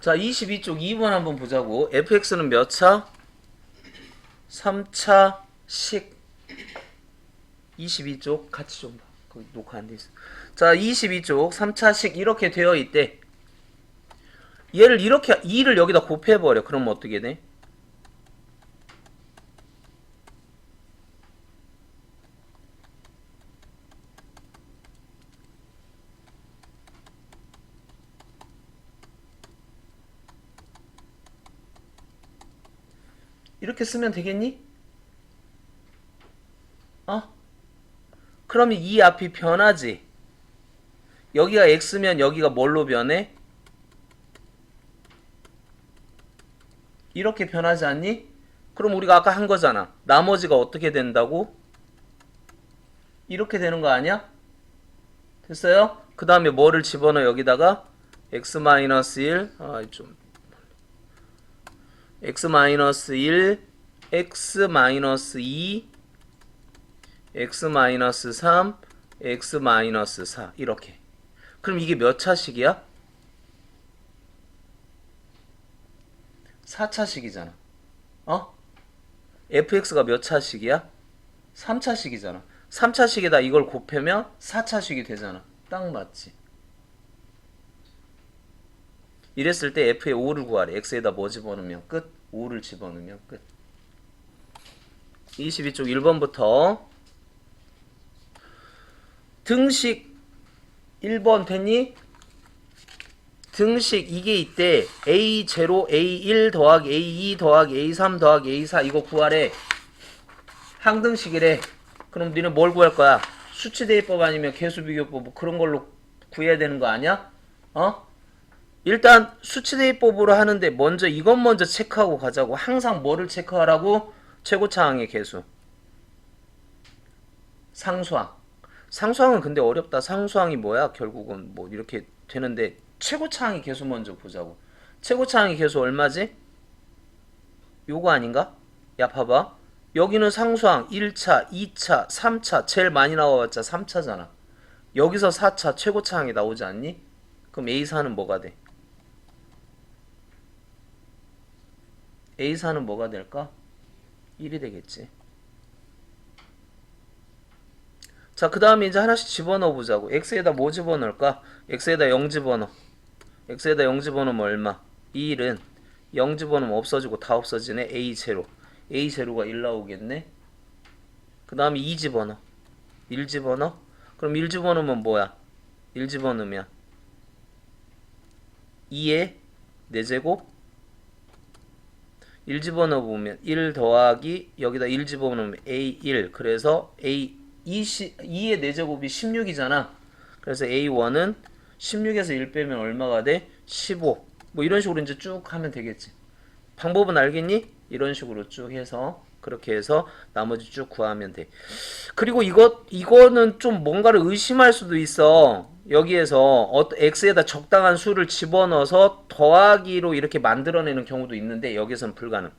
자, 22쪽 2번 한번 보자고. fx는 몇 차? 3차씩. 22쪽 같이 좀 봐. 거기 녹화 안 돼 있어. 자, 22쪽 3차씩 이렇게 되어 있대. 얘를 이렇게 2를 여기다 곱해 버려. 그럼 어떻게 돼? 이렇게 쓰면 되겠니? 어? 그러면 이 앞이 변하지. 여기가 x면 여기가 뭘로 변해? 이렇게 변하지 않니? 그럼 우리가 아까 한 거잖아. 나머지가 어떻게 된다고? 이렇게 되는 거 아니야? 됐어요? 그 다음에 뭐를 집어넣어 여기다가? x-1 x-1 x-2 x-3 x-4 이렇게. 그럼 이게 몇 차식이야? 4차식이잖아. 어? fx가 몇 차식이야? 3차식이잖아. 3차식에다 이걸 곱하면 4차식이 되잖아. 딱 맞지? 이랬을 때 f의 5를 구하래. x에다 뭐 집어넣으면 끝? 5를 집어넣으면 끝. 22쪽 1번부터 등식 1번 됐니? 등식 이게 있대. A0, A1 더하기 A2 더하기 A3 더하기 A4 이거 구하래. 항등식이래. 그럼 너는 뭘 구할 거야? 수치대입법 아니면 계수비교법 뭐 그런 걸로 구해야 되는 거 아니야? 어? 일단 수치대입법으로 하는데 먼저 이것 먼저 체크하고 가자고. 항상 뭐를 체크하라고? 최고차항의 계수. 상수항. 상수항은 근데 어렵다. 상수항이 뭐야? 결국은 뭐 이렇게 되는데 최고차항의 계수 먼저 보자고. 최고차항의 계수 얼마지? 요거 아닌가? 야 봐봐. 여기는 상수항 1차, 2차, 3차 제일 많이 나와봤자 3차잖아. 여기서 4차 최고차항이 나오지 않니? 그럼 A4는 뭐가 돼? A4는 뭐가 될까? 1이 되겠지. 자, 그 다음에 이제 하나씩 집어넣어 보자고. x에다 뭐 집어넣을까? x에다 0 집어넣어. x에다 0 집어넣으면 얼마? 1은 0 집어넣으면 없어지고 다 없어지네. a0. a0가 1 나오겠네. 그 다음에 2 집어넣어. 1 집어넣어. 그럼 1 집어넣으면 뭐야? 1 집어넣으면 2의 4제곱 1 집어넣어보면 1 더하기 여기다 1 집어넣으면 a1 그래서 a2의 4제곱이 16이잖아. 그래서 a1은 16에서 1 빼면 얼마가 돼? 15. 뭐 이런 식으로 이제 쭉 하면 되겠지. 방법은 알겠니? 이런 식으로 쭉 해서 그렇게 해서 나머지 쭉 구하면 돼. 그리고 이거는 좀 뭔가를 의심할 수도 있어. 여기에서 x에다 적당한 수를 집어넣어서 더하기로 이렇게 만들어내는 경우도 있는데 여기서는 불가능.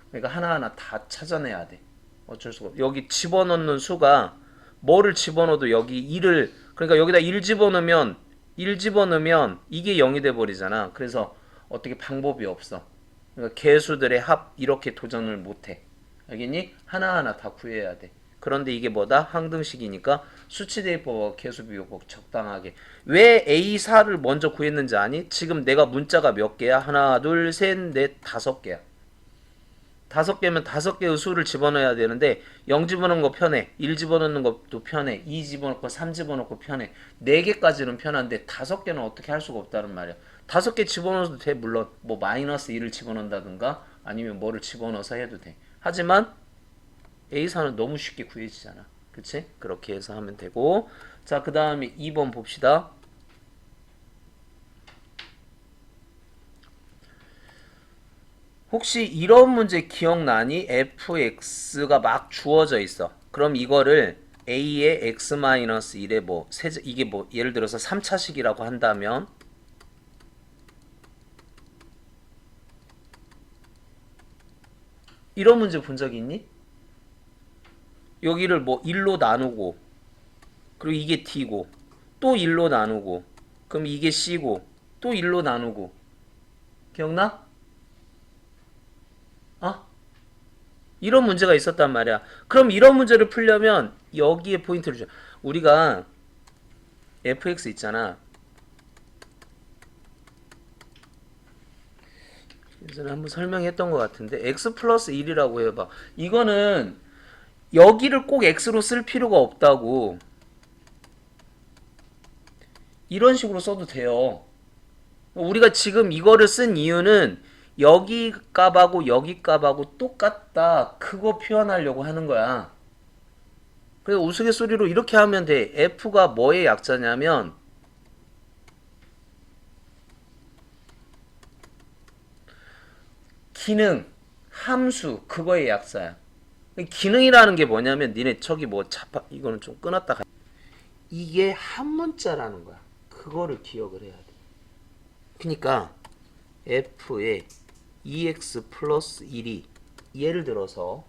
그러니까 하나하나 다 찾아내야 돼. 어쩔 수가 없어. 여기 집어넣는 수가 뭐를 집어넣어도 여기 1을 그러니까 여기다 1 집어넣으면 이게 0이 돼 버리잖아. 그래서 어떻게 방법이 없어. 그러니까 개수들의 합 이렇게 도전을 못해. 알겠니? 하나하나 다 구해야 돼. 그런데 이게 뭐다? 항등식이니까 수치대입법, 개수비교법 적당하게. 왜 A4를 먼저 구했는지 아니? 지금 내가 문자가 몇 개야? 하나, 둘, 셋, 넷, 5개야. 5개면 5개의 수를 집어넣어야 되는데 0 집어넣는 거 편해. 1 집어넣는 것도 편해. 2 집어넣고 3 집어넣고 편해. 4개까지는 편한데 5개는 어떻게 할 수가 없다는 말이야. 5개 집어넣어도 돼. 물론 뭐 마이너스 1을 집어넣는다든가 아니면 뭐를 집어넣어서 해도 돼. 하지만 A4는 너무 쉽게 구해지잖아. 그치? 그렇게 해서 하면 되고. 자, 그 다음에 2번 봅시다. 혹시 이런 문제 기억나니? fx가 막 주어져 있어. 그럼 이거를 a의 x-1의 뭐 이게 뭐 예를 들어서 3차식이라고 한다면 이런 문제 본 적 있니? 여기를 뭐 1로 나누고 그리고 이게 t고 또 1로 나누고 그럼 이게 c고 또 1로 나누고 기억나? 어? 이런 문제가 있었단 말이야. 그럼 이런 문제를 풀려면 여기에 포인트를 줘. 우리가 fx 있잖아. 예전에 한번 설명했던 것 같은데 x 플러스 1이라고 해봐. 이거는 여기를 꼭 x로 쓸 필요가 없다고. 이런 식으로 써도 돼요. 우리가 지금 이거를 쓴 이유는 여기 값하고 여기 값하고 똑같다. 그거 표현하려고 하는 거야. 그래서 우스갯소리로 이렇게 하면 돼. f가 뭐의 약자냐면 기능, 함수 그거의 약자야. 기능이라는 게 뭐냐면 니네 저기 뭐 자파 이거는 좀 끊었다 가. 이게 한 문자라는 거야. 그거를 기억을 해야 돼. 그러니까 f의 2x 플러스 1이 예를 들어서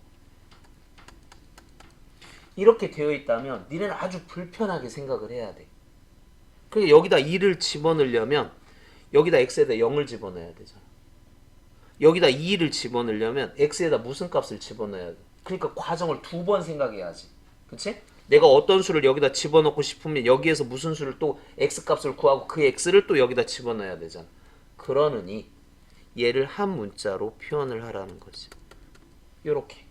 이렇게 되어 있다면 니네는 아주 불편하게 생각을 해야 돼. 그러니까 여기다 2를 집어넣으려면 여기다 x에다 0을 집어넣어야 되잖아. 여기다 2를 집어넣으려면 x에다 무슨 값을 집어넣어야 돼. 그러니까 과정을 두 번 생각해야지. 그치? 내가 어떤 수를 여기다 집어넣고 싶으면 여기에서 무슨 수를 또 x값을 구하고 그 x를 또 여기다 집어넣어야 되잖아. 그러느니 얘를 한 문자로 표현을 하라는 거지. 요렇게.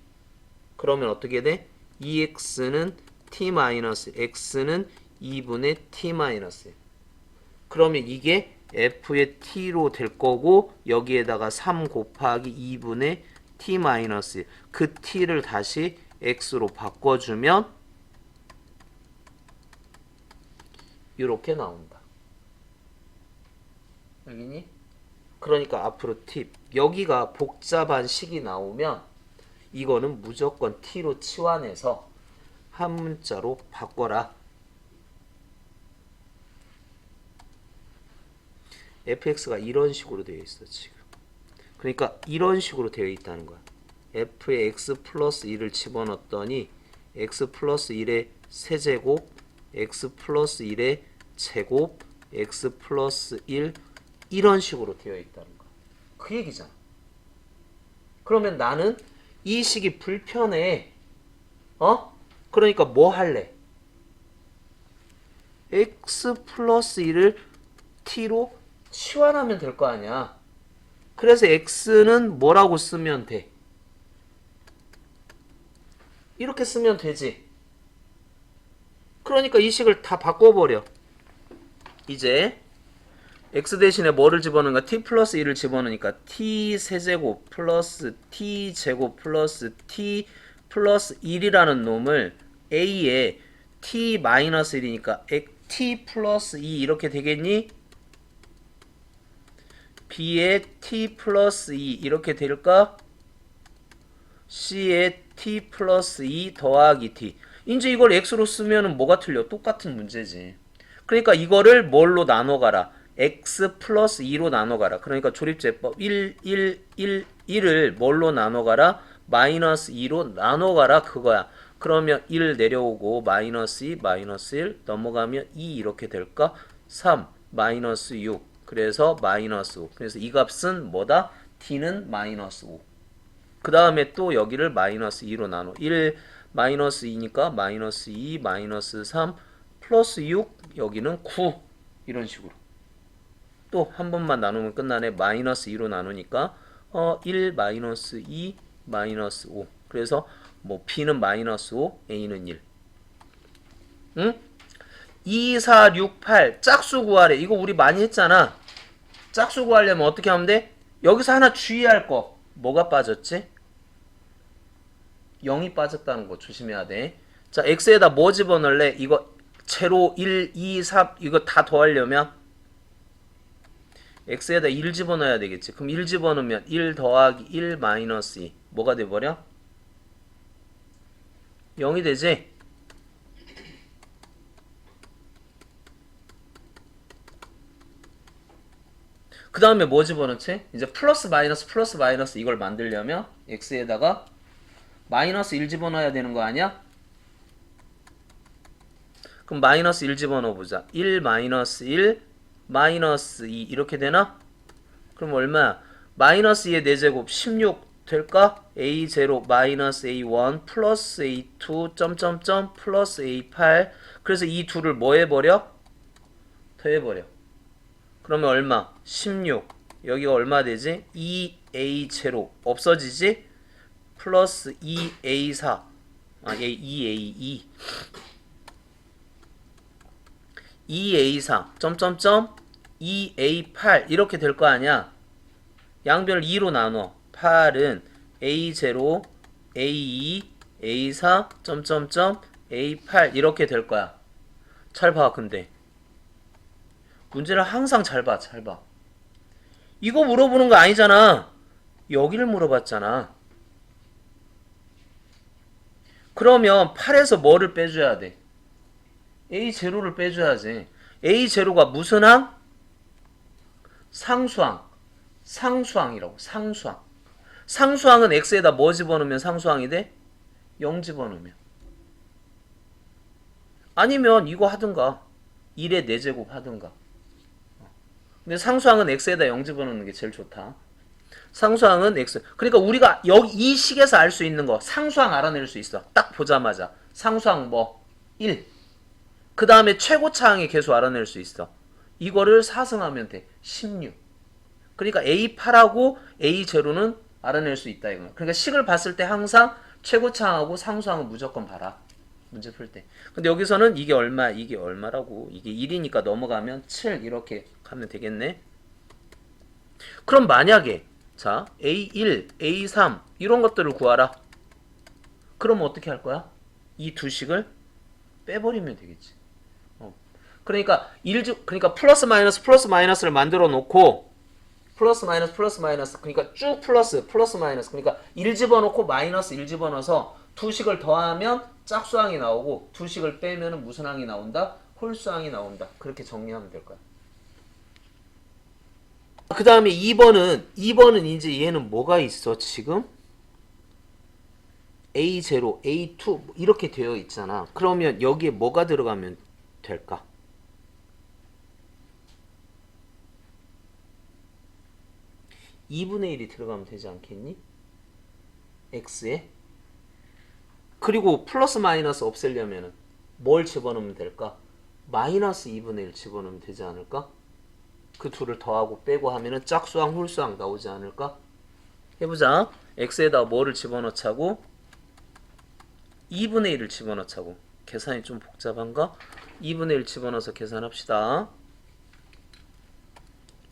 그러면 어떻게 돼? 2x는 t-x는 2분의 t-1. 그러면 이게 f의 t로 될 거고 여기에다가 3 곱하기 2분의 t-1. 그 t를 다시 x로 바꿔주면 이렇게 나온다. 알겠니? 그러니까 앞으로 팁. 여기가 복잡한 식이 나오면 이거는 무조건 t로 치환해서 한 문자로 바꿔라. fx가 이런 식으로 되어 있어 지금. 그러니까 이런 식으로 되어 있다는 거야. f에 x 플러스 1을 집어넣었더니 x 플러스 1의 세제곱, x 플러스 1의 제곱, x 플러스 1 이런 식으로 되어 있다는 거야. 그 얘기잖아. 그러면 나는 이 식이 불편해. 어? 그러니까 뭐 할래? x 플러스 1을 t로 치환하면 될 거 아니야. 그래서 x는 뭐라고 쓰면 돼? 이렇게 쓰면 되지. 그러니까 이 식을 다 바꿔버려. 이제 x 대신에 뭐를 집어넣는가? t 플러스 1을 집어넣으니까 t 세제곱 플러스 t 제곱 플러스 t 플러스 1이라는 놈을 a에 t 마이너스 1이니까 t 플러스 2 이렇게 되겠니? b에 t 플러스 2 이렇게 될까? c에 t 플러스 2 더하기 t. 이제 이걸 x로 쓰면 뭐가 틀려? 똑같은 문제지. 그러니까 이거를 뭘로 나눠가라? x 플러스 2로 나눠가라. 그러니까 조립제법 1, 1, 1, 1을 뭘로 나눠가라? 마이너스 2로 나눠가라 그거야. 그러면 1 내려오고 마이너스 2, 마이너스 1 넘어가면 2 이렇게 될까? 3, 마이너스 6. 그래서 마이너스 5. 그래서 이 값은 뭐다? t는 마이너스 5. 그 다음에 또 여기를 마이너스 2로 나눠. 1 마이너스 2니까 마이너스 2, 마이너스 3, 플러스 6, 여기는 9. 이런 식으로. 또 한 번만 나누면 끝나네. 마이너스 2로 나누니까 1 마이너스 2 마이너스 5. 그래서 뭐 b는 마이너스 5, a는 1. 응? 2, 4, 6, 8 짝수 구하래. 이거 우리 많이 했잖아. 짝수 구하려면 어떻게 하면 돼? 여기서 하나 주의할 거. 뭐가 빠졌지? 0이 빠졌다는 거 조심해야 돼. 자, x에다 뭐 집어넣을래? 이거 제로 1, 2, 3 이거 다 더하려면 x에다 1 집어넣어야 되겠지. 그럼 1 집어넣으면 1 더하기 1 마이너스 2 뭐가 돼버려? 0이 되지? 그 다음에 뭐 집어넣지? 이제 플러스 마이너스 이걸 만들려면 x에다가 마이너스 1 집어넣어야 되는 거 아니야? 그럼 마이너스 1 집어넣어보자. 1 마이너스 1 마이너스 2 이렇게 되나? 그럼 얼마야? 마이너스 2의 4제곱 16 될까? A0 마이너스 A1 플러스 A2 점점점 플러스 A8 그래서 이 둘을 뭐 해버려? 더해버려. 그러면 얼마? 16 여기가 얼마 되지? 2A0 없어지지? 플러스 2A4 2A2 2A4 점점점 2A8 이렇게 될 거 아니야. 양변을 2로 나눠. 8은 A0 A2 A4 점점점 A8 이렇게 될 거야. 잘 봐. 근데 문제를 항상 잘 봐. 잘 봐. 이거 물어보는 거 아니잖아. 여기를 물어봤잖아. 그러면 8에서 뭐를 빼줘야 돼? A0를 빼줘야지. A0가 무슨 항? 상수항. 상수항이라고. 상수항. 상수항은 x에다 뭐 집어넣으면 상수항이 돼? 0 집어넣으면. 아니면 이거 하든가. 1의 4제곱 하든가. 근데 상수항은 x에다 0 집어넣는 게 제일 좋다. 상수항은 x. 그러니까 우리가 여기 이 식에서 알 수 있는 거 상수항 알아낼 수 있어. 딱 보자마자. 상수항 뭐? 1. 그 다음에 최고차항의 개수 알아낼 수 있어. 이거를 사승하면 돼. 16. 그러니까 A8하고 A0는 알아낼 수 있다 이거야. 그러니까 식을 봤을 때 항상 최고차항하고 상수항은 무조건 봐라. 문제 풀 때. 근데 여기서는 이게 얼마, 이게 얼마라고. 이게 1이니까 넘어가면 7 이렇게 가면 되겠네. 그럼 만약에 자 A1, A3 이런 것들을 구하라. 그럼 어떻게 할 거야? 이 두 식을 빼버리면 되겠지. 그러니까 그러니까 플러스 마이너스를 만들어 놓고 플러스 마이너스 그러니까 쭉 플러스 마이너스 그러니까 1 집어넣고 마이너스 1 집어넣어서 두 식을 더하면 짝수항이 나오고 두 식을 빼면 무슨 항이 나온다? 홀수항이 나온다. 그렇게 정리하면 될 거야. 그 다음에 2번은 이제 얘는 뭐가 있어 지금? A0, A2 이렇게 되어 있잖아. 그러면 여기에 뭐가 들어가면 될까? (2분의 1이) 들어가면 되지 않겠니? x에. 그리고 플러스 마이너스 없애려면 뭘 집어넣으면 될까? 마이너스 2분의 1 집어넣으면 되지 않을까? 그 둘을 더하고 빼고 하면은 짝수항 홀수항 나오지 않을까? 해보자. x에다 뭐를 집어넣자고? 2분의 1을 집어넣자고. 계산이 좀 복잡한가? 2분의 1 집어넣어서 계산합시다.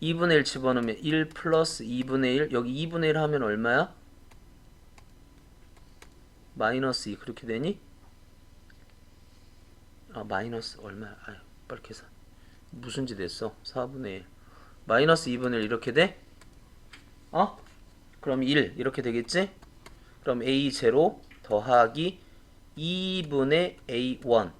2분의 1 집어넣으면 1 플러스 2분의 1 여기 2분의 1 하면 얼마야? 마이너스 2 그렇게 되니? 마이너스 얼마야? 빨리 계산. 무슨 짓 했어? 4분의 1 마이너스 2분의 1 이렇게 돼? 그럼 1 이렇게 되겠지? 그럼 A0 더하기 2분의 A1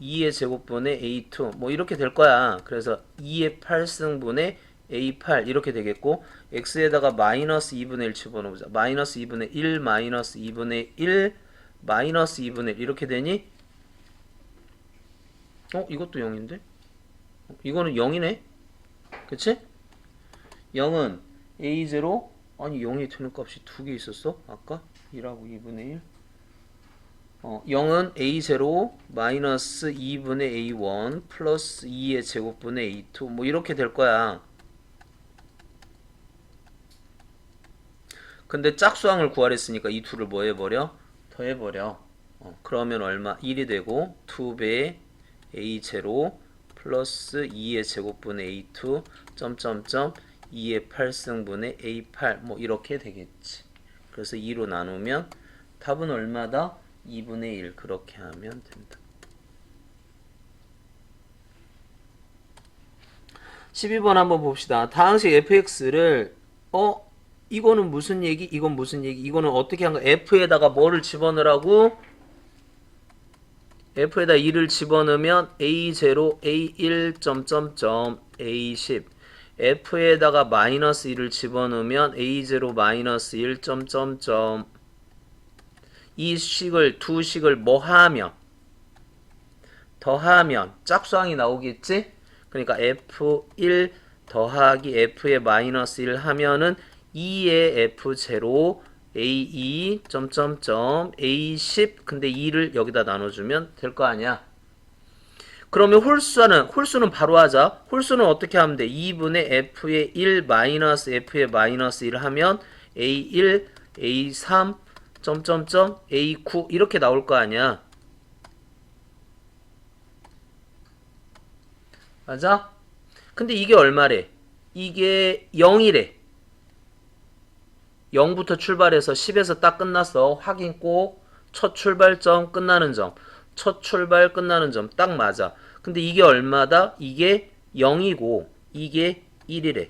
2의 제곱분의 A2 뭐 이렇게 될 거야. 그래서 2의 8승분의 A8 이렇게 되겠고 x에다가 마이너스 2분의 1 집어넣자. 마이너스 2분의 1 마이너스 2분의 1 마이너스 2분의 1 이렇게 되니? 이것도 0인데? 이거는 0이네? 그치? 0은 A0 아니 0이 되는 값이 두 개 있었어? 아까 1하고 2분의 1 0은 A0 마이너스 2분의 A1 플러스 2의 제곱분의 A2 뭐 이렇게 될 거야. 근데 짝수항을 구하랬으니까 이 둘을 뭐 해버려? 더해버려. 그러면 얼마? 1이 되고 2배 A0 플러스 2의 제곱분의 A2 점점점 2의 8승분의 A8 뭐 이렇게 되겠지. 그래서 2로 나누면 답은 얼마다? 2분의 1 그렇게 하면 된다. 12번 한번 봅시다. 다항식 fx를 이거는 무슨 얘기? 이건 무슨 얘기? 이거는 어떻게 한 거야? f에다가 뭐를 집어넣으라고? f에다 2를 집어넣으면 a0, a1, 점점점, a10 f에다가 마이너스 1을 집어넣으면 a0, 마이너스 1, 점점점 이 식을 두 식을 뭐 하면 더하면 짝수항이 나오겠지? 그러니까 f1 더하기 f의 마이너스 1 하면은 2의 f0 a2 점점점 a10 근데 2를 여기다 나눠주면 될 거 아니야. 그러면 홀수는 바로 하자. 홀수는 어떻게 하면 돼? 2분의 f의 1 마이너스 f의 마이너스 1 하면 a1 a3 점점점 a9 이렇게 나올 거 아니야. 맞아? 근데 이게 얼마래? 이게 0이래. 0부터 출발해서 10에서 딱 끝났어. 확인 꼭. 첫 출발점 끝나는 점. 첫 출발 끝나는 점. 딱 맞아. 근데 이게 얼마다? 이게 0이고 이게 1이래.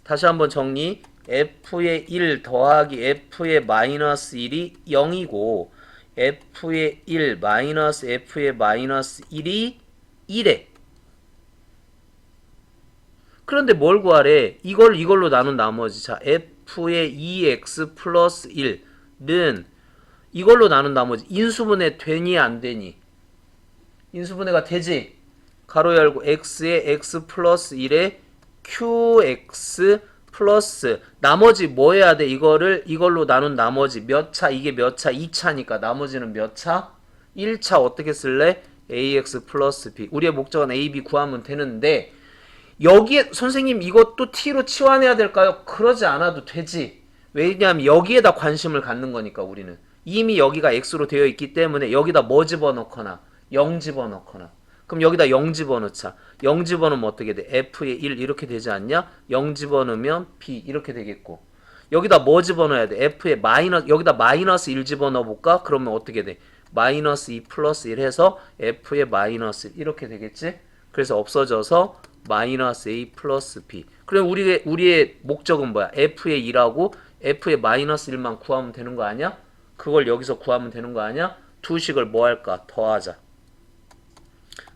다시 한번 정리. f의 1 더하기 f의 마이너스 1이 0이고 f의 1 마이너스 f의 마이너스 1이 1에. 그런데 뭘 구하래? 이걸로 나눈 나머지. 자, f의 2x 플러스 1는 이걸로 나눈 나머지. 인수분해 되니 안 되니? 인수분해가 되지. 가로 열고 x에 x 플러스 1에 qx 플러스 나머지 뭐 해야 돼? 이걸로 나눈 나머지 몇 차? 이게 몇 차? 2차니까 나머지는 몇 차? 1차 어떻게 쓸래? ax 플러스 b. 우리의 목적은 a, b 구하면 되는데 여기에 선생님 이것도 t로 치환해야 될까요? 그러지 않아도 되지. 왜냐하면 여기에다 관심을 갖는 거니까 우리는. 이미 여기가 x로 되어 있기 때문에 여기다 뭐 집어넣거나 0 집어넣거나 그럼 여기다 0 집어넣자. 0 집어넣으면 어떻게 돼? f의 1 이렇게 되지 않냐? 0 집어넣으면 b 이렇게 되겠고 여기다 뭐 집어넣어야 돼? f의 여기다 마이너스 1 집어넣어 볼까? 그러면 어떻게 돼? 마이너스 2 플러스 1 해서 f의 마이너스 1 이렇게 되겠지? 그래서 없어져서 마이너스 a 플러스 b. 그럼 우리의 목적은 뭐야? f의 2라고 f의 마이너스 1만 구하면 되는 거 아니야? 그걸 여기서 구하면 되는 거 아니야? 두 식을 뭐 할까? 더하자.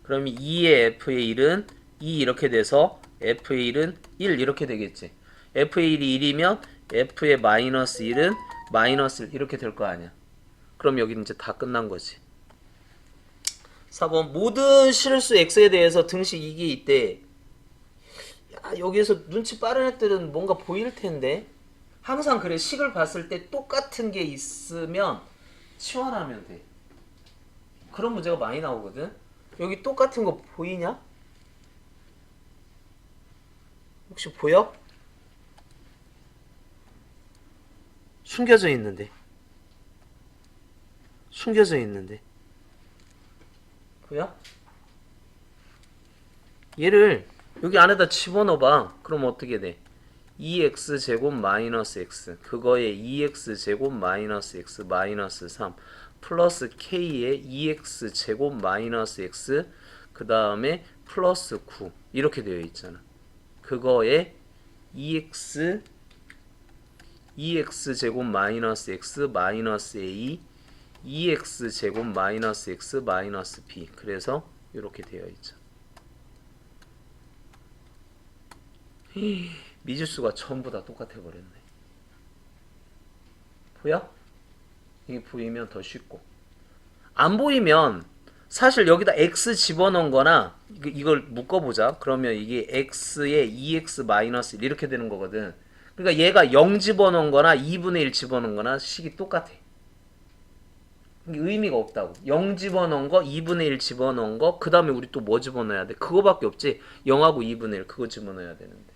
그러면 2의 f의 1은 2 이렇게 돼서 f의 1은 1 이렇게 되겠지. f의 1이 1이면 f의 마이너스 1은 마이너스 1 이렇게 될 거 아니야. 그럼 여기는 이제 다 끝난 거지. 4번 모든 실수 x에 대해서 등식 2개 있대. 야, 여기에서 눈치 빠른 애들은 뭔가 보일 텐데. 항상 그래. 식을 봤을 때 똑같은 게 있으면 치환하면 돼. 그런 문제가 많이 나오거든. 여기 똑같은 거 보이냐? 혹시 보여? 숨겨져 있는데. 숨겨져 있는데. 보여? 얘를 여기 안에다 집어넣어봐. 그럼 어떻게 돼? 2x제곱 마이너스 x 그거에 2x제곱 마이너스 x 마이너스 3 플러스 k에 2x제곱 마이너스 x 그 다음에 플러스 9 이렇게 되어 있잖아. 그거에 2x제곱 마이너스 x 마이너스 a 2x제곱 마이너스 x 마이너스 b 그래서 이렇게 되어 있죠. 미지수가 전부 다 똑같아 버렸네. 보여? 이게 보이면 더 쉽고 안 보이면 사실 여기다 x 집어넣은 거나 이걸 묶어보자. 그러면 이게 x에 2x-1 이렇게 되는 거거든. 그러니까 얘가 0 집어넣은 거나 2분의 1 집어넣은 거나 식이 똑같아. 의미가 없다고. 0 집어넣은 거, 2분의 1 집어넣은 거, 그 다음에 우리 또 뭐 집어넣어야 돼? 그거밖에 없지. 0하고 2분의 1 그거 집어넣어야 되는데.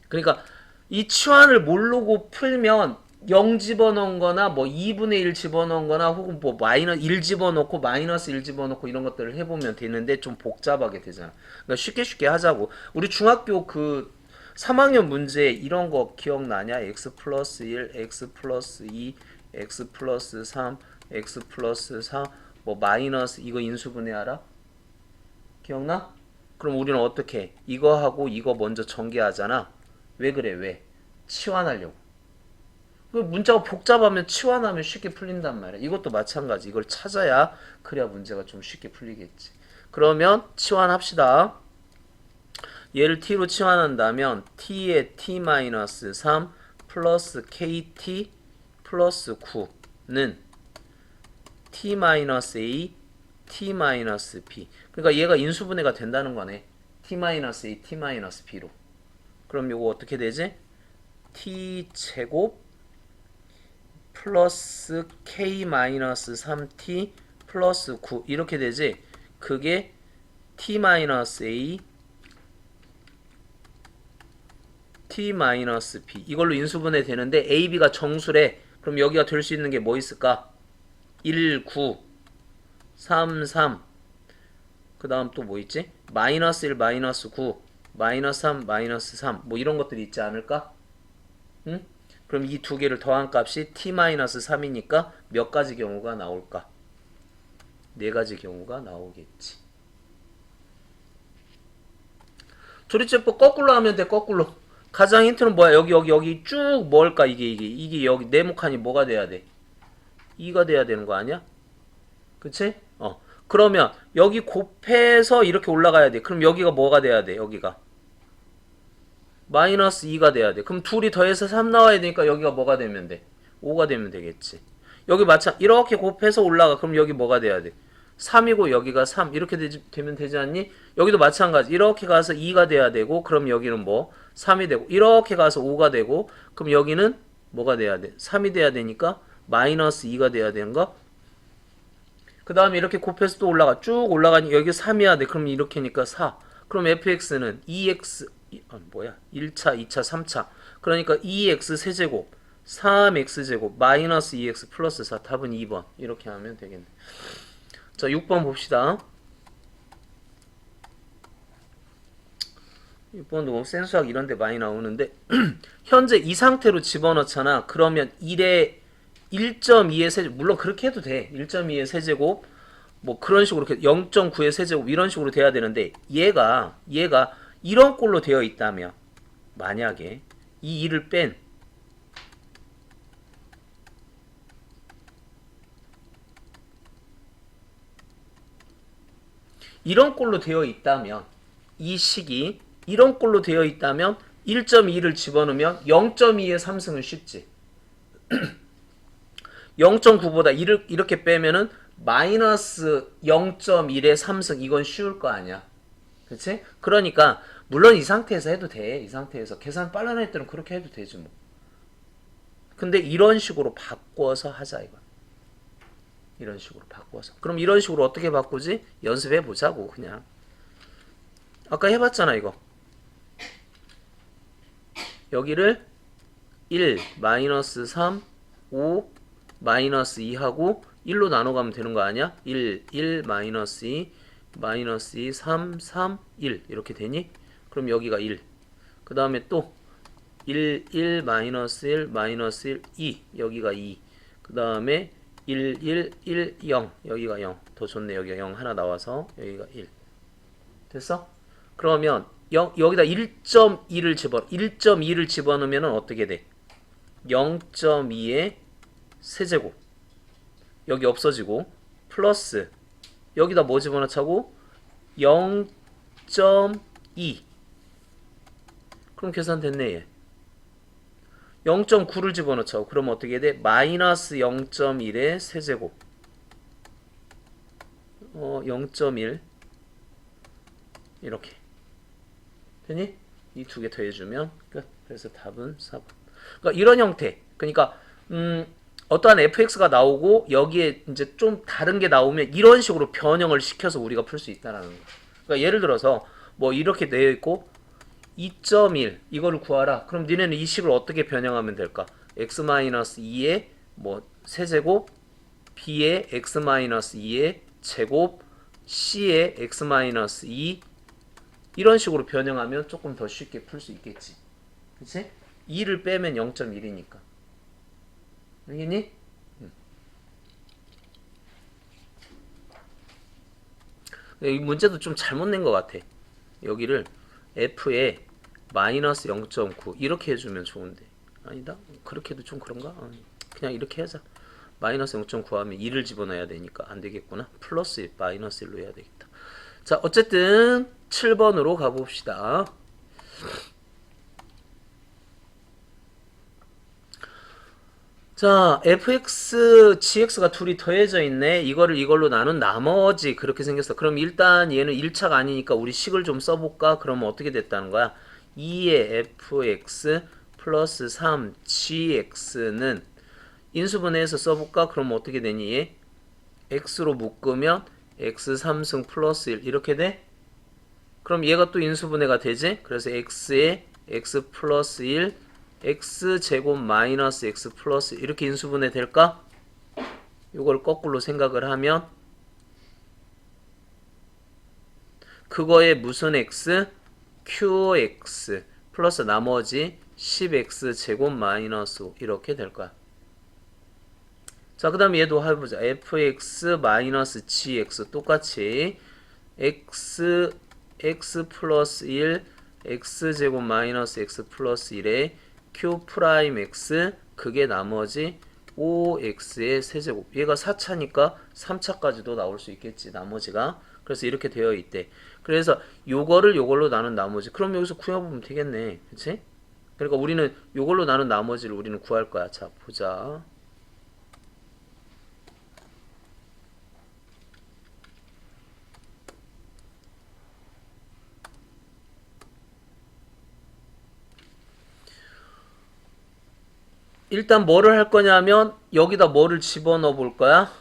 그러니까 이 치환을 모르고 풀면 0 집어넣은 거나 뭐 2분의 1 집어넣은 거나 혹은 뭐 마이너스 1 집어넣고 마이너스 1 집어넣고 이런 것들을 해보면 되는데 좀 복잡하게 되잖아. 그러니까 쉽게 하자고. 우리 중학교 그 3학년 문제 이런 거 기억나냐? x 플러스 1, x 플러스 2, x 플러스 3, x 플러스 4, 뭐 마이너스 이거 인수분해하라? 기억나? 그럼 우리는 어떻게 해? 이거하고 이거 먼저 전개하잖아. 왜 그래? 왜? 치환하려고. 그 문자가 복잡하면 치환하면 쉽게 풀린단 말이야. 이것도 마찬가지. 이걸 찾아야 그래야 문제가 좀 쉽게 풀리겠지. 그러면 치환합시다. 얘를 t로 치환한다면 t에 t-3 플러스 kt 플러스 9는 t-a t-b. 그러니까 얘가 인수분해가 된다는 거네. t-a, t-b로. 그럼 요거 어떻게 되지? t제곱 플러스 k-3t 플러스 9 이렇게 되지. 그게 t-a t-b 이걸로 인수분해 되는데 ab가 정수래. 그럼 여기가 될 수 있는 게 뭐 있을까? 1, 9, 3, 3. 그 다음 또 뭐 있지? 마이너스 1, 마이너스 9, 마이너스 3, 마이너스 3. 뭐 이런 것들이 있지 않을까? 응? 그럼 이 두 개를 더한 값이 t-3이니까 몇 가지 경우가 나올까? 네 가지 경우가 나오겠지. 조리제법 거꾸로 하면 돼. 거꾸로. 가장 힌트는 뭐야? 여기 쭉 뭘까? 이게 여기 네모칸이 뭐가 돼야 돼? 2가 돼야 되는 거 아니야? 그치? 그러면 여기 곱해서 이렇게 올라가야 돼. 그럼 여기가 뭐가 돼야 돼? 여기가 마이너스 2가 돼야 돼. 그럼 둘이 더해서 3 나와야 되니까 여기가 뭐가 되면 돼? 5가 되면 되겠지. 여기 이렇게 곱해서 올라가. 그럼 여기 뭐가 돼야 돼? 3이고 여기가 3 이렇게 되면 되지 않니? 여기도 마찬가지. 이렇게 가서 2가 돼야 되고 그럼 여기는 뭐? 3이 되고 이렇게 가서 5가 되고 그럼 여기는 뭐가 돼야 돼? 3이 돼야 되니까 마이너스 2가 돼야 되는 거. 그 다음에 이렇게 곱해서 또 올라가. 쭉 올라가니 여기 3이야 돼. 그럼 이렇게니까 4. 그럼 fx는 2x 1차, 2차, 3차. 그러니까 2x 세제곱 3x제곱 마이너스 2x 플러스 4. 답은 2번. 이렇게 하면 되겠네. 자, 6번 봅시다. 6번도 뭐 센수학 이런 데 많이 나오는데 현재 이 상태로 집어넣잖아. 그러면 1.2의 세제곱 물론 그렇게 해도 돼. 1.2의 세제곱 뭐 그런 식으로 0.9의 세제곱 이런 식으로 돼야 되는데 얘가 이런 꼴로 되어 있다면 만약에 이 2를 뺀 이런 꼴로 되어 있다면 이 식이 이런 꼴로 되어 있다면 1.2를 집어넣으면 0.2의 3승은 쉽지. 0.9보다 1을 이렇게 빼면은 마이너스 0.1의 3승 이건 쉬울 거 아니야. 그치? 그러니까 물론 이 상태에서 해도 돼. 이 상태에서 계산 빨라낼 날 때는 그렇게 해도 되지 뭐. 근데 이런 식으로 바꿔서 하자 이거. 이런 식으로 바꿔서. 그럼 이런 식으로 어떻게 바꾸지? 연습해 보자고 그냥. 아까 해봤잖아 이거. 여기를 1, 마이너스 3, 5, 마이너스 2 하고 1로 나눠가면 되는 거 아니야? 1, 1, 마이너스 2, 마이너스 2, 3, 3, 1 이렇게 되니? 그럼 여기가 1. 그 다음에 또 1, 1, 마이너스 1, 마이너스 1, 2 여기가 2. 그 다음에 1, 1, 1, 0 여기가 0. 더 좋네. 여기가 0 하나 나와서 여기가 1. 됐어? 그러면 여기다 1.2를 집어넣으면 어떻게 돼? 0.2의 세제곱 여기 없어지고 플러스 여기다 뭐 집어넣자고? 0.2 그럼 계산됐네 얘. 0.9를 집어넣자고. 그럼 어떻게 돼? 마이너스 0.1의 세제곱 0.1 이렇게 되니? 이 두 개 더해주면 끝. 그래서 답은 4번. 그러니까 이런 형태. 그러니까 어떠한 fx가 나오고 여기에 이제 좀 다른 게 나오면 이런 식으로 변형을 시켜서 우리가 풀 수 있다는 거. 그러니까 예를 들어서 뭐 이렇게 되어 있고 2.1 이거를 구하라. 그럼 니네는 이 식을 어떻게 변형하면 될까? x-2의 뭐 세제곱 b의 x-2의 제곱 c의 x-2 이런 식으로 변형하면 조금 더 쉽게 풀 수 있겠지. 그치? 2를 빼면 0.1이니까. 알겠니? 이 문제도 좀 잘못 낸 것 같아. 여기를 f에 마이너스 0.9 이렇게 해주면 좋은데. 아니다? 그렇게 해도 좀 그런가? 그냥 이렇게 하자. 마이너스 0.9 하면 2를 집어넣어야 되니까 안 되겠구나. 플러스 마이너스 1로 해야 되겠다. 자, 어쨌든 7번으로 가봅시다. 자, fx, gx가 둘이 더해져 있네. 이거를 이걸로 나눈 나머지 그렇게 생겼어. 그럼 일단 얘는 1차가 아니니까 우리 식을 좀 써볼까? 그러면 어떻게 됐다는 거야? 2의 fx 플러스 3gx는 인수분해해서 써볼까? 그러면 어떻게 되니 얘? x로 묶으면 x 3승 플러스 1 이렇게 돼? 그럼 얘가 또 인수분해가 되지? 그래서 x에 x 플러스 1 x제곱 마이너스 x 플러스 이렇게 인수분해 될까? 이걸 거꾸로 생각을 하면 그거에 무슨 x? qx 플러스 나머지 10x 제곱 마이너스 5 이렇게 될 거야. 자, 그 다음에 얘도 해보자. fx 마이너스 gx 똑같이 x 플러스 1 x제곱 마이너스 x 플러스 1에 q 프라임 x 그게 나머지 5x의 세제곱. 얘가 4차니까 3차까지도 나올 수 있겠지. 나머지가. 그래서 이렇게 되어 있대. 그래서 요거를 요걸로 나눈 나머지. 그럼 여기서 구해보면 되겠네. 그치? 그러니까 우리는 요걸로 나눈 나머지를 우리는 구할 거야. 자, 보자. 일단 뭐를 할 거냐면 여기다 뭐를 집어넣어 볼 거야?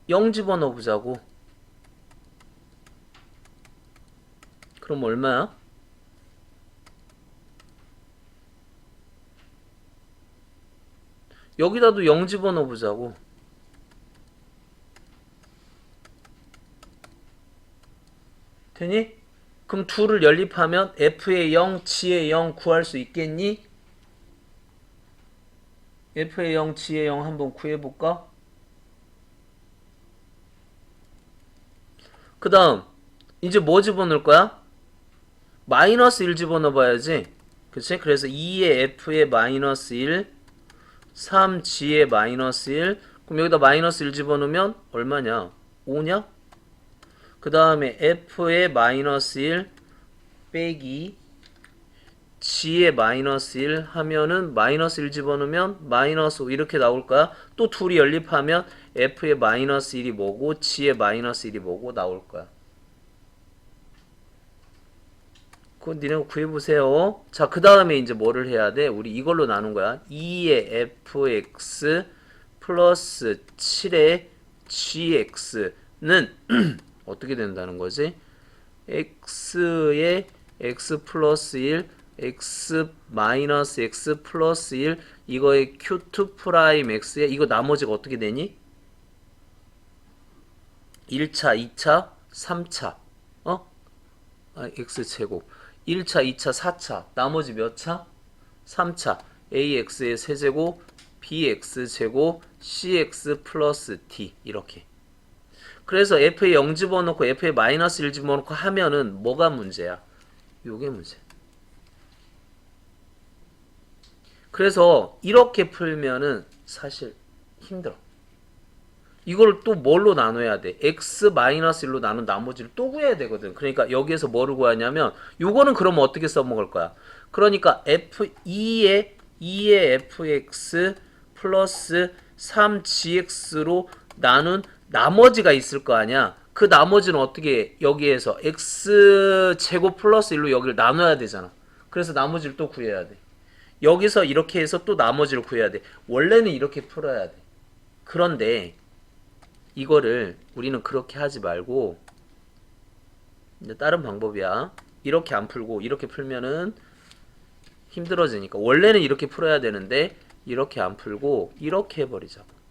0 집어넣어 보자고. 그럼 얼마야? 여기다도 0 집어넣어 보자고. 되니? 그럼 둘을 연립하면 f의 0, g의 0 구할 수 있겠니? f의 0, g의 0 한번 구해볼까? 그 다음 이제 뭐 집어넣을 거야? 마이너스 1 집어넣어봐야지. 그치? 그래서 2의 f의 마이너스 1 3g의 마이너스 1 그럼 여기다 마이너스 1 집어넣으면 얼마냐? 5냐? 그 다음에 f의 마이너스 1 빼기 g의 마이너스 1 하면은 마이너스 1 집어넣으면 마이너스 5 이렇게 나올 거야. 또 둘이 연립하면 f의 마이너스 1이 뭐고 g의 마이너스 1이 뭐고 나올 거야. 그건 니네가 구해보세요. 자, 그 다음에 이제 뭐를 해야 돼? 우리 이걸로 나눈 거야. 2의 fx 플러스 7의 gx는 어떻게 된다는 거지? x의 x 플러스 1 x 마이너스 x 플러스 1 이거의 q2 프라임 x에 이거 나머지가 어떻게 되니? 1차, 2차, 3차 x제곱 1차, 2차, 4차 나머지 몇 차? 3차 ax의 세제곱 bx제곱 cx 플러스 d 이렇게. 그래서 f에 0 집어넣고 f에 마이너스 1 집어넣고 하면은 뭐가 문제야? 요게 문제. 그래서 이렇게 풀면은 사실 힘들어. 이걸 또 뭘로 나눠야 돼? x 마이너스 1로 나눈 나머지를 또 구해야 되거든. 그러니까 여기에서 뭐를 구하냐면 요거는 그러면 어떻게 써먹을 거야? 그러니까 f2의 fx 플러스 3gx로 나눈 나머지가 있을 거 아니야. 그 나머지는 어떻게 여기에서 x제곱 플러스 1로 여기를 나눠야 되잖아. 그래서 나머지를 또 구해야 돼. 여기서 이렇게 해서 또 나머지를 구해야 돼. 원래는 이렇게 풀어야 돼. 그런데 이거를 우리는 그렇게 하지 말고 이제 다른 방법이야. 이렇게 안 풀고 이렇게 풀면은 힘들어지니까 원래는 이렇게 풀어야 되는데 이렇게 안 풀고 이렇게 해버리자고.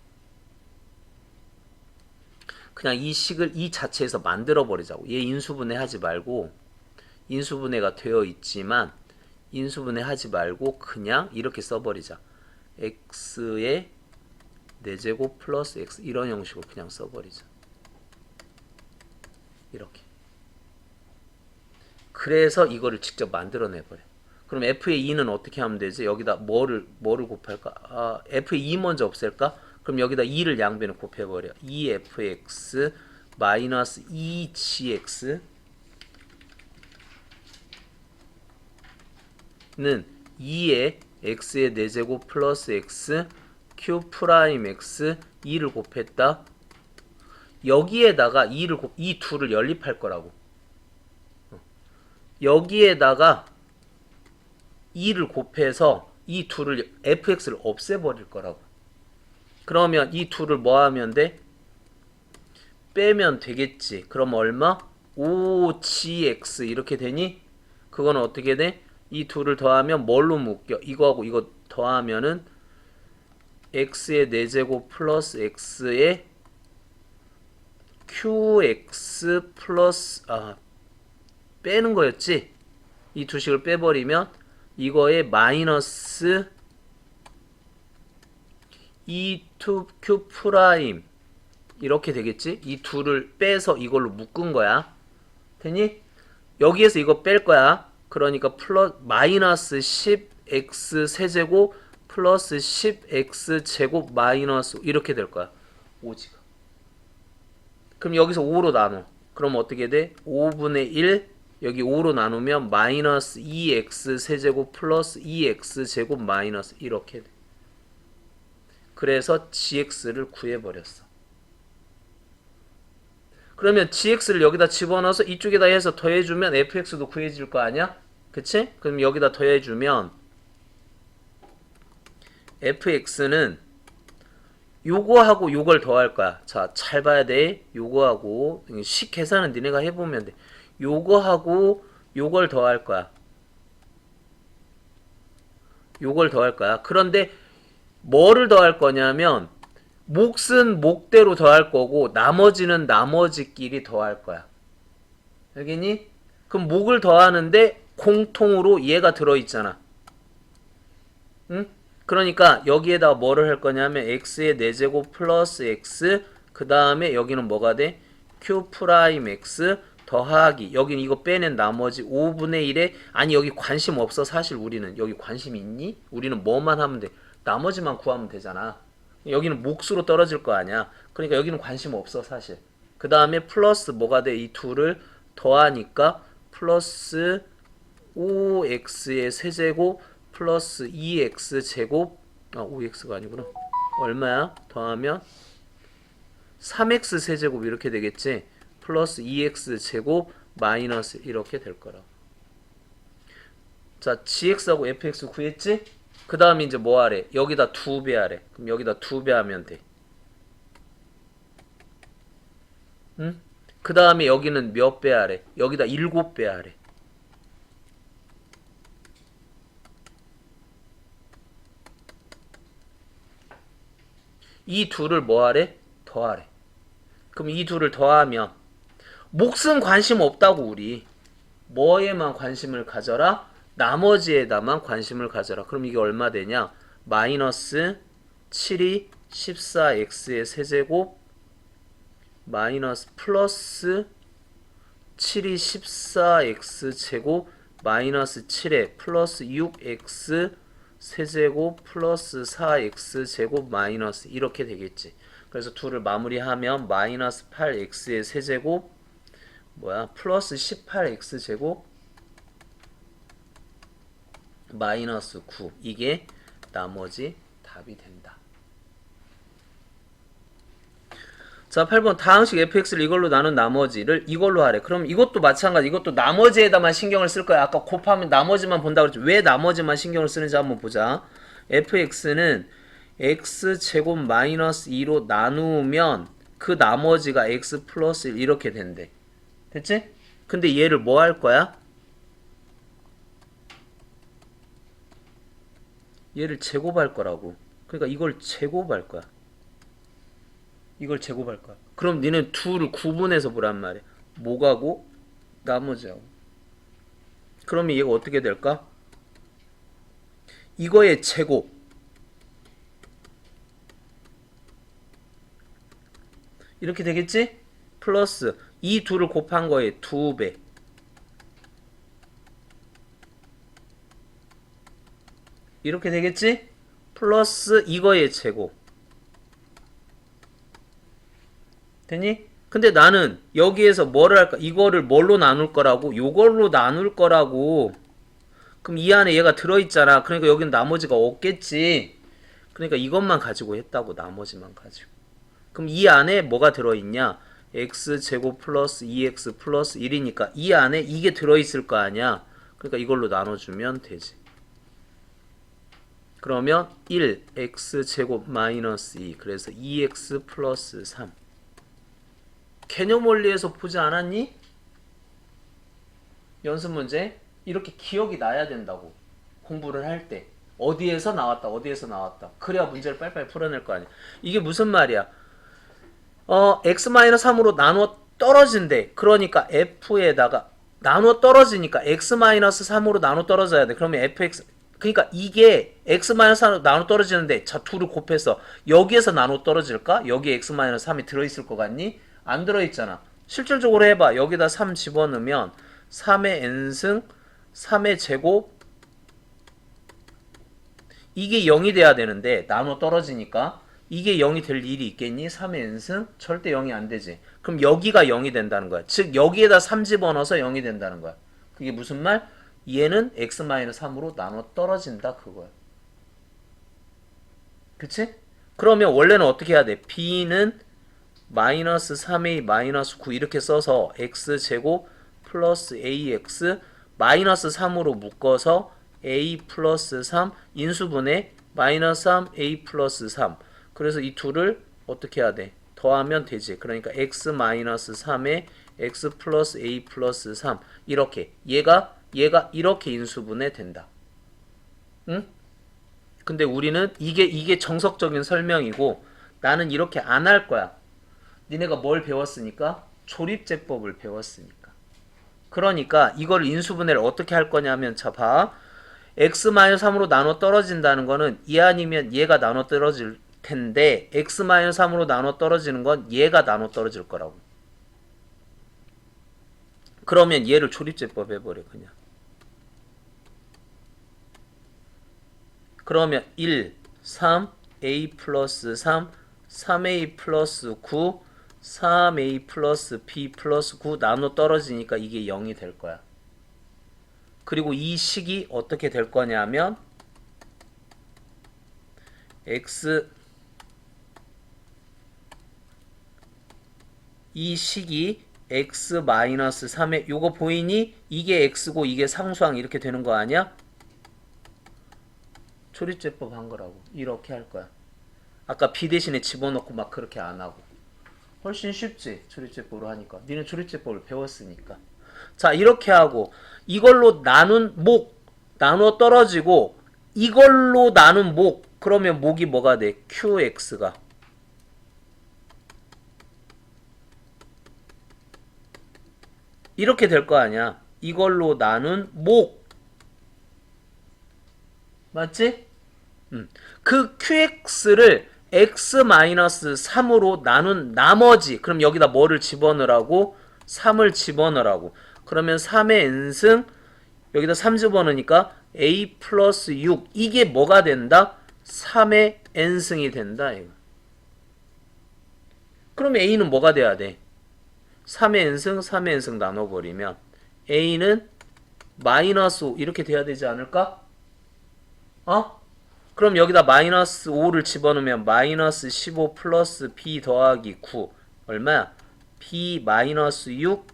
그냥 이 식을 이 자체에서 만들어 버리자고. 얘 인수분해 하지 말고 인수분해가 되어 있지만 인수분해 하지 말고 그냥 이렇게 써버리자. x의 4제곱 플러스 x 이런 형식으로 그냥 써버리자. 이렇게. 그래서 이거를 직접 만들어내버려. 그럼 f의 2는 어떻게 하면 되지? 여기다 뭐를 곱할까? f의 2 먼저 없앨까? 그럼 여기다 2를 양변을 곱해버려. 2fx 마이너스 2gx 는 2의 x의 4제곱 플러스 x q 프라임 x 2를 곱했다. 여기에다가 이 둘을 연립할 거라고. 여기에다가 2를 곱해서 이 둘을 fx를 없애버릴 거라고. 그러면 이 둘을 뭐 하면 돼? 빼면 되겠지. 그럼 얼마? 5gx 이렇게 되니? 그거는 어떻게 돼? 이 둘을 더하면 뭘로 묶여? 이거하고 이거 더하면은 x의 4제곱 플러스 x의 qx 플러스 빼는 거였지? 이 두 식을 빼버리면 이거에 마이너스 2q 프라임 이렇게 되겠지? 이 둘을 빼서 이걸로 묶은 거야. 되니? 여기에서 이거 뺄 거야. 그러니까 마이너스 10x 세제곱 플러스 10x 제곱 마이너스 이렇게 될 거야. 5지가. 그럼 여기서 5로 나눠. 그럼 어떻게 돼? 5분의 1 여기 5로 나누면 마이너스 2x 세제곱 플러스 2x 제곱 마이너스 이렇게 돼. 그래서 gx를 구해버렸어. 그러면 gx를 여기다 집어넣어서 이쪽에다 해서 더해주면 fx도 구해질 거 아니야? 그치? 그럼 여기다 더해주면 fx는 요거하고 요걸 더할 거야. 자, 잘 봐야 돼. 요거하고 식 계산은 니네가 해보면 돼. 요거하고 요걸 더할 거야. 요걸 더할 거야. 그런데 뭐를 더할 거냐면 몫은 몫대로 더할 거고 나머지는 나머지끼리 더할 거야. 알겠니? 그럼 몫을 더하는데 공통으로 얘가 들어있잖아. 응? 그러니까 여기에다가 뭐를 할 거냐면 x의 4제곱 플러스 x 그 다음에 여기는 뭐가 돼? q 프라임 x 더하기 여기는 이거 빼낸 나머지 5분의 1에 아니 여기 관심 없어. 사실 우리는 여기 관심 있니? 우리는 뭐만 하면 돼? 나머지만 구하면 되잖아. 여기는 몫으로 떨어질 거 아니야. 그러니까 여기는 관심 없어 사실. 그 다음에 플러스 뭐가 돼? 이 둘을 더하니까 플러스 5x의 세제곱 플러스 2x 제곱 5x가 아니구나. 얼마야? 더하면 3x 세제곱 이렇게 되겠지. 플러스 2x 제곱 마이너스 이렇게 될 거라고. 자, gx하고 fx 구했지? 그 다음에 이제 뭐 하래? 여기다 2배 하래. 그럼 여기다 2배 하면 돼. 응? 그 다음에 여기는 몇 배 하래? 여기다 7배 하래. 이 둘을 뭐 하래? 더하래. 그럼 이 둘을 더하면 몫은 관심 없다고 우리. 뭐에만 관심을 가져라? 나머지에다만 관심을 가져라. 그럼 이게 얼마 되냐? 마이너스 7이 14x의 세제곱 마이너스 플러스 7이 14x 제곱 마이너스 7에 플러스 6x 세제곱 플러스 4x 제곱 마이너스 이렇게 되겠지. 그래서 둘을 마무리하면 마이너스 8x의 세제곱 플러스 18x 제곱 마이너스 9 이게 나머지 답이 된다. 자, 8번 다항식 fx를 이걸로 나눈 나머지를 이걸로 하래. 그럼 이것도 마찬가지. 이것도 나머지에다만 신경을 쓸 거야. 아까 곱하면 나머지만 본다고 그랬지. 왜 나머지만 신경을 쓰는지 한번 보자. fx는 x제곱 마이너스 2로 나누면 그 나머지가 x 플러스 1 이렇게 된대. 됐지? 근데 얘를 뭐 할 거야? 얘를 제곱할 거라고. 그러니까 이걸 제곱할 거야. 이걸 제곱할 거야. 그럼 니는 둘을 구분해서 보란 말이야. 뭐가고 나머지하고. 그러면 얘가 어떻게 될까? 이거의 제곱 이렇게 되겠지? 플러스 이 둘을 곱한 거에 2배 이렇게 되겠지? 플러스 이거의 제곱 되니? 근데 나는 여기에서 뭐를 할까? 이거를 뭘로 나눌 거라고? 요걸로 나눌 거라고. 그럼 이 안에 얘가 들어있잖아. 그러니까 여기는 나머지가 없겠지. 그러니까 이것만 가지고 했다고. 나머지만 가지고. 그럼 이 안에 뭐가 들어있냐? x제곱 플러스 2x 플러스 1이니까 이 안에 이게 들어있을 거 아니야. 그러니까 이걸로 나눠주면 되지. 그러면 1 x제곱 마이너스 2 그래서 2x 플러스 3. 개념 원리에서 보지 않았니? 연습 문제 이렇게 기억이 나야 된다고. 공부를 할 때 어디에서 나왔다 어디에서 나왔다 그래야 문제를 빨리빨리 풀어낼 거 아니야. 이게 무슨 말이야? x-3으로 나누어 떨어진대. 그러니까 f에다가 나누어 떨어지니까 x-3으로 나누어 떨어져야 돼. 그러면 fx 그러니까 이게 x-3으로 나누어 떨어지는데 자 둘을 곱해서 여기에서 나누어 떨어질까? 여기에 x-3이 들어있을 것 같니? 안 들어있잖아. 실질적으로 해봐. 여기다 3 집어넣으면 3의 n승 3의 제곱 이게 0이 돼야 되는데 나눠 떨어지니까 이게 0이 될 일이 있겠니? 3의 n승? 절대 0이 안 되지. 그럼 여기가 0이 된다는 거야. 즉 여기에다 3 집어넣어서 0이 된다는 거야. 그게 무슨 말? 얘는 x-3으로 나눠 떨어진다 그거야. 그치? 그러면 원래는 어떻게 해야 돼? b는 마이너스 3a 마이너스 9 이렇게 써서 x제곱 플러스 ax 마이너스 3으로 묶어서 a 플러스 3 인수분해 마이너스 3 a 플러스 3 그래서 이 둘을 어떻게 해야 돼? 더하면 되지. 그러니까 x 마이너스 3에 x 플러스 a 플러스 3 이렇게 얘가 이렇게 인수분해 된다. 응? 근데 우리는 이게 정석적인 설명이고 나는 이렇게 안 할 거야. 니네가 뭘 배웠으니까? 조립제법을 배웠으니까. 그러니까 이걸 인수분해를 어떻게 할 거냐면 자 봐. x-3으로 나눠 떨어진다는 거는 이 아니면 얘가 나눠 떨어질 텐데 x-3으로 나눠 떨어지는 건 얘가 나눠 떨어질 거라고. 그러면 얘를 조립제법 해버려 그냥. 그러면 1, 3, a 플러스 3, 3a 플러스 9, 3a 플러스 b 플러스 9 나눠 떨어지니까 이게 0이 될 거야. 그리고 이 식이 어떻게 될 거냐면 이 식이 x-3에 요거 보이니? 이게 x고 이게 상수항 이렇게 되는 거 아니야? 조립제법 한 거라고. 이렇게 할 거야. 아까 b 대신에 집어넣고 막 그렇게 안 하고. 훨씬 쉽지 조립제법으로 하니까. 니는 조립제법을 배웠으니까. 자 이렇게 하고 이걸로 나눈 목 나눠 떨어지고 이걸로 나눈 목 그러면 목이 뭐가 돼? qx가 이렇게 될 거 아니야. 이걸로 나눈 목 맞지? 그 qx를 x-3으로 나눈 나머지 그럼 여기다 뭐를 집어넣으라고? 3을 집어넣으라고. 그러면 3의 n승 여기다 3 집어넣으니까 a 플러스 6 이게 뭐가 된다? 3의 n승이 된다 이거. 그러면 a는 뭐가 돼야 돼? 3의 n승 3의 n승 나눠버리면 a는 마이너스 5 이렇게 돼야 되지 않을까? 그럼 여기다 마이너스 5를 집어넣으면 마이너스 15 플러스 b 더하기 9 얼마야? b 마이너스 6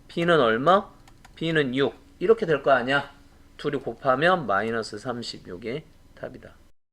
b는 얼마? b는 6 이렇게 될 거 아니야. 둘이 곱하면 마이너스 30 요게 답이다.